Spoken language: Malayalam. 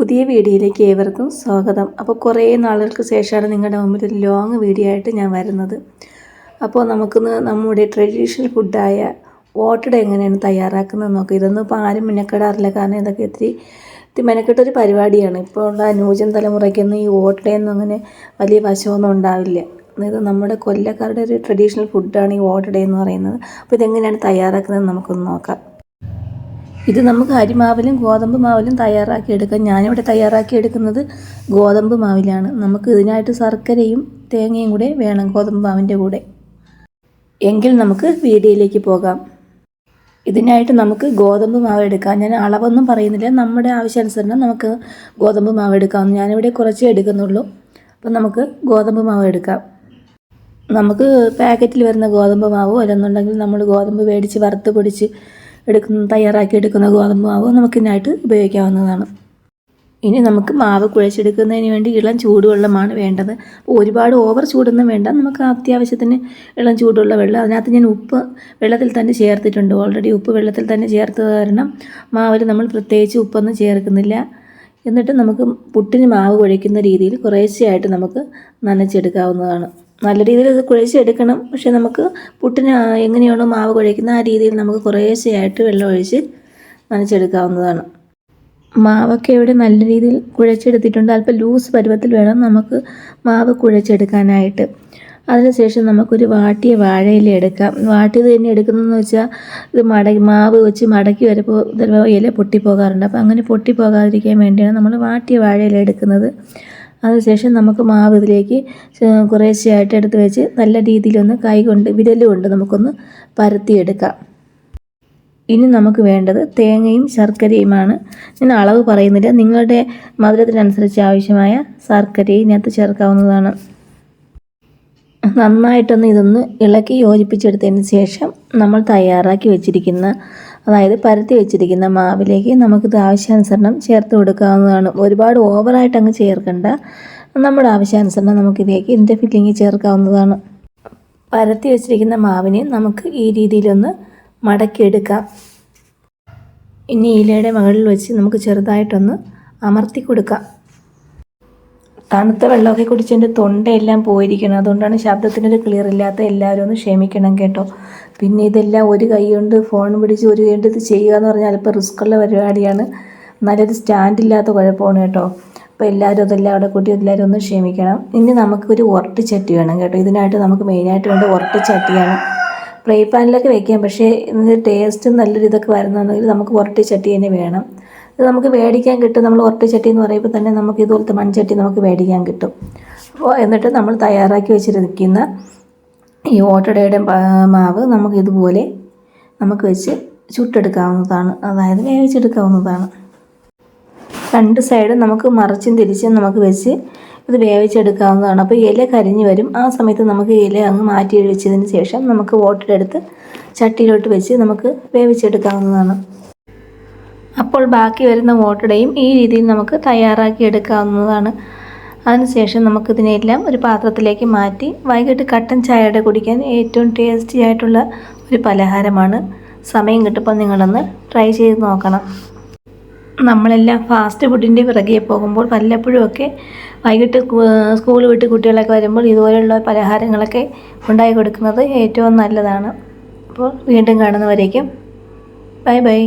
പുതിയ വീഡിയോയിലേക്ക് ഏവർക്കും സ്വാഗതം. അപ്പോൾ കുറേ നാളുകൾക്ക് ശേഷമാണ് നിങ്ങളുടെ മുമ്പിൽ ഒരു ലോങ് വീഡിയോ ആയിട്ട് ഞാൻ വരുന്നത്. അപ്പോൾ നമുക്കിന്ന് നമ്മുടെ ട്രഡീഷണൽ ഫുഡായ ഓട്ടട എങ്ങനെയാണ് തയ്യാറാക്കുന്നത് നോക്കാം. ഇതൊന്നും ഇപ്പോൾ ആരും മെനക്കെടാറില്ല, കാരണം ഇതൊക്കെ ഇത്തിരി മെനക്കെട്ടൊരു പരിപാടിയാണ്. ഇപ്പോൾ ഉള്ള ന്യൂജൻ തലമുറയ്ക്കൊന്നും ഈ ഓട്ടടയൊന്നും അങ്ങനെ വലിയ വശമൊന്നും ഉണ്ടാവില്ല. ഇത് നമ്മുടെ കൊല്ലക്കാരുടെ ഒരു ട്രഡീഷണൽ ഫുഡാണ് ഈ ഓട്ടട എന്ന് പറയുന്നത്. അപ്പോൾ ഇതെങ്ങനെയാണ് തയ്യാറാക്കുന്നത് നമുക്കൊന്ന് നോക്കാം. ഇത് നമുക്ക് അരിമാവിലും ഗോതമ്പ് മാവിലും തയ്യാറാക്കി എടുക്കാം. ഞാനിവിടെ തയ്യാറാക്കി എടുക്കുന്നത് ഗോതമ്പ് മാവിലാണ്. നമുക്ക് ഇതിനായിട്ട് ശർക്കരയും തേങ്ങയും കൂടെ വേണം ഗോതമ്പ് മാവിൻ്റെ കൂടെ. എങ്കിൽ നമുക്ക് വീഡിയോയിലേക്ക് പോകാം. ഇതിനായിട്ട് നമുക്ക് ഗോതമ്പ് മാവ് എടുക്കാം. ഞാൻ അളവൊന്നും പറയുന്നില്ല, നമ്മുടെ ആവശ്യാനുസരണം നമുക്ക് ഗോതമ്പ് മാവ് എടുക്കാം. ഞാനിവിടെ കുറച്ചേ എടുക്കുന്നുള്ളൂ. അപ്പം നമുക്ക് ഗോതമ്പ് മാവ് എടുക്കാം. നമുക്ക് പാക്കറ്റിൽ വരുന്ന ഗോതമ്പ് മാവോ അല്ലെന്നുണ്ടെങ്കിൽ നമ്മൾ ഗോതമ്പ് മേടിച്ച് വറുത്ത് പൊടിച്ച് തയ്യാറാക്കി എടുക്കുന്ന ഗോതമ്പ് മാവ് നമുക്കിതിനായിട്ട് ഉപയോഗിക്കാവുന്നതാണ്. ഇനി നമുക്ക് മാവ് കുഴച്ചെടുക്കുന്നതിന് വേണ്ടി ഇളം ചൂടുവെള്ളമാണ് വേണ്ടത്. ഒരുപാട് ഓവർ ചൂടൊന്നും വേണ്ട, നമുക്ക് അത്യാവശ്യത്തിന് ഇളം ചൂടുള്ള വെള്ളം. അതിനകത്ത് ഞാൻ ഉപ്പ് വെള്ളത്തിൽ തന്നെ ചേർത്തിട്ടുണ്ട്. ഓൾറെഡി ഉപ്പ് വെള്ളത്തിൽ തന്നെ ചേർത്തത് കാരണം മാവിൽ നമ്മൾ പ്രത്യേകിച്ച് ഉപ്പൊന്നും ചേർക്കുന്നില്ല. എന്നിട്ട് നമുക്ക് പുട്ടിന് മാവ് കുഴയ്ക്കുന്ന രീതിയിൽ കുറേശ്ശെയായിട്ട് നമുക്ക് നനച്ചെടുക്കാവുന്നതാണ്. നല്ല രീതിയിൽ ഇത് കുഴച്ചെടുക്കണം. പക്ഷേ നമുക്ക് പുട്ടിന് എങ്ങനെയാണോ മാവ് കുഴയ്ക്കുന്ന ആ രീതിയിൽ നമുക്ക് കുറേശ്ശെയായിട്ട് വെള്ളം ഒഴിച്ച് നനച്ചെടുക്കാവുന്നതാണ്. മാവൊക്കെ ഇവിടെ നല്ല രീതിയിൽ കുഴച്ചെടുത്തിട്ടുണ്ട്. അല്പം ലൂസ് പരുവത്തിൽ വേണം നമുക്ക് മാവ് കുഴച്ചെടുക്കാനായിട്ട്. അതിനുശേഷം നമുക്കൊരു വാട്ടിയ വാഴയില എടുക്കാം. വാട്ടിയത് തന്നെ എടുക്കുന്നതെന്ന് വെച്ചാൽ ഇത് മാവ് വെച്ച് മടക്കി വരുമ്പോൾ ചിലപ്പോൾ ഇല പൊട്ടിപ്പോകാറുണ്ട്. അപ്പോൾ അങ്ങനെ പൊട്ടിപ്പോകാതിരിക്കാൻ വേണ്ടിയാണ് നമ്മൾ വാട്ടിയ വാഴയില എടുക്കുന്നത്. അതിനുശേഷം നമുക്ക് മാവ് ഇതിലേക്ക് കുറേശ്ശെയായിട്ട് എടുത്ത് വെച്ച് നല്ല രീതിയിലൊന്ന് വിരലുകൊണ്ട് നമുക്കൊന്ന് പരത്തിയെടുക്കാം. ഇനി നമുക്ക് വേണ്ടത് തേങ്ങയും ശർക്കരയുമാണ്. ഞാൻ അളവ് പറയുന്നില്ല, നിങ്ങളുടെ മധുരത്തിനനുസരിച്ച് ആവശ്യമായ ശർക്കരയും ഇതിനകത്ത് ചേർക്കാവുന്നതാണ്. നന്നായിട്ടൊന്ന് ഇതൊന്ന് ഇളക്കി യോജിപ്പിച്ചെടുത്തതിന് ശേഷം നമ്മൾ തയ്യാറാക്കി വെച്ചിരിക്കുന്ന, അതായത് പരത്തി വെച്ചിരിക്കുന്ന മാവിലേക്ക് നമുക്കിത് ആവശ്യാനുസരണം ചേർത്ത് കൊടുക്കാവുന്നതാണ്. ഒരുപാട് ഓവറായിട്ട് അങ്ങ് ചേർക്കണ്ട. നമ്മുടെ ആവശ്യാനുസരണം നമുക്കിതിലേക്ക് ഇതിൻ്റെ ഫില്ലിങ് ചേർക്കാവുന്നതാണ്. പരത്തി വെച്ചിരിക്കുന്ന മാവിനെ നമുക്ക് ഈ രീതിയിലൊന്ന് മടക്കിയെടുക്കാം. ഇനി ഇലയുടെ മുകളിൽ വെച്ച് നമുക്ക് ചെറുതായിട്ടൊന്ന് അമർത്തി കൊടുക്കാം. തണുത്ത വെള്ളമൊക്കെ കുടിച്ച് എൻ്റെ തൊണ്ടയെല്ലാം പോയിരിക്കണം, അതുകൊണ്ടാണ് ശബ്ദത്തിനൊരു ക്ലിയർ ഇല്ലാത്ത. എല്ലാവരും ഒന്ന് ക്ഷമിക്കണം കേട്ടോ. പിന്നെ ഇതെല്ലാം ഒരു കൈ കൊണ്ട് ഫോൺ പിടിച്ച് ഒരു കൈ കൊണ്ട് ഇത് ചെയ്യുക എന്ന് പറഞ്ഞാൽ അല്പം റിസ്ക്കുള്ള പരിപാടിയാണ്. നല്ലൊരു സ്റ്റാൻഡില്ലാത്ത കുഴപ്പമാണ് കേട്ടോ. അപ്പോൾ എല്ലാവരും അതെല്ലാം അവിടെ കൂട്ടി എല്ലാവരും ഒന്ന് ക്ഷമിക്കണം. ഇനി നമുക്കൊരു ഉരട്ടിച്ചട്ടി വേണം കേട്ടോ. ഇതിനായിട്ട് നമുക്ക് മെയിനായിട്ട് വേണ്ട ഉരട്ടിച്ചട്ടിയാണ്. ഫ്രൈ പാനിലൊക്കെ വെക്കാം, പക്ഷേ ഇതിൻ്റെ ടേസ്റ്റ് നല്ലൊരു ഇതൊക്കെ വരുന്നുണ്ടെങ്കിൽ നമുക്ക് ഉരട്ടിച്ചട്ടി തന്നെ വേണം. ഇത് നമുക്ക് മേടിക്കാൻ കിട്ടും. നമ്മൾ ഉരട്ടിച്ചട്ടി എന്ന് പറയുമ്പോൾ തന്നെ നമുക്ക് ഇതുപോലത്തെ മൺചട്ടി നമുക്ക് മേടിക്കാൻ കിട്ടും. അപ്പോൾ എന്നിട്ട് നമ്മൾ തയ്യാറാക്കി വെച്ചിരിക്കുന്ന ഈ ഓട്ടടയുടെ മാവ് നമുക്ക് ഇതുപോലെ നമുക്ക് വെച്ച് ചുട്ടെടുക്കാവുന്നതാണ്, അതായത് വേവിച്ചെടുക്കാവുന്നതാണ്. രണ്ട് സൈഡും നമുക്ക് മറിച്ചും തിരിച്ചും നമുക്ക് വെച്ച് ഇത് വേവിച്ചെടുക്കാവുന്നതാണ്. അപ്പോൾ ഇല കരിഞ്ഞ് വരും. ആ സമയത്ത് നമുക്ക് ഇല അങ്ങ് മാറ്റി വെച്ചതിന് ശേഷം നമുക്ക് ഓട്ടട എടുത്ത് ചട്ടിയിലോട്ട് വെച്ച് നമുക്ക് വേവിച്ചെടുക്കാവുന്നതാണ്. അപ്പോൾ ബാക്കി വരുന്ന ഓട്ടടയും ഈ രീതിയിൽ നമുക്ക് തയ്യാറാക്കി എടുക്കാവുന്നതാണ്. അതിനുശേഷം നമുക്കിതിനെല്ലാം ഒരു പാത്രത്തിലേക്ക് മാറ്റി വൈകിട്ട് കട്ടൻ ചായയുടെ കുടിക്കാൻ ഏറ്റവും ടേസ്റ്റി ആയിട്ടുള്ള ഒരു പലഹാരമാണ്. സമയം കിട്ടുമ്പോൾ നിങ്ങളൊന്ന് ട്രൈ ചെയ്ത് നോക്കണം. നമ്മളെല്ലാം ഫാസ്റ്റ് ഫുഡിൻ്റെ പിറകെ പോകുമ്പോൾ വല്ലപ്പോഴുമൊക്കെ വൈകിട്ട് സ്കൂൾ വിട്ട് കുട്ടികളൊക്കെ വരുമ്പോൾ ഇതുപോലെയുള്ള പലഹാരങ്ങളൊക്കെ ഉണ്ടാക്കി കൊടുക്കുന്നത് ഏറ്റവും നല്ലതാണ്. അപ്പോൾ വീണ്ടും കാണുന്നവരേക്കും ബൈ ബൈ.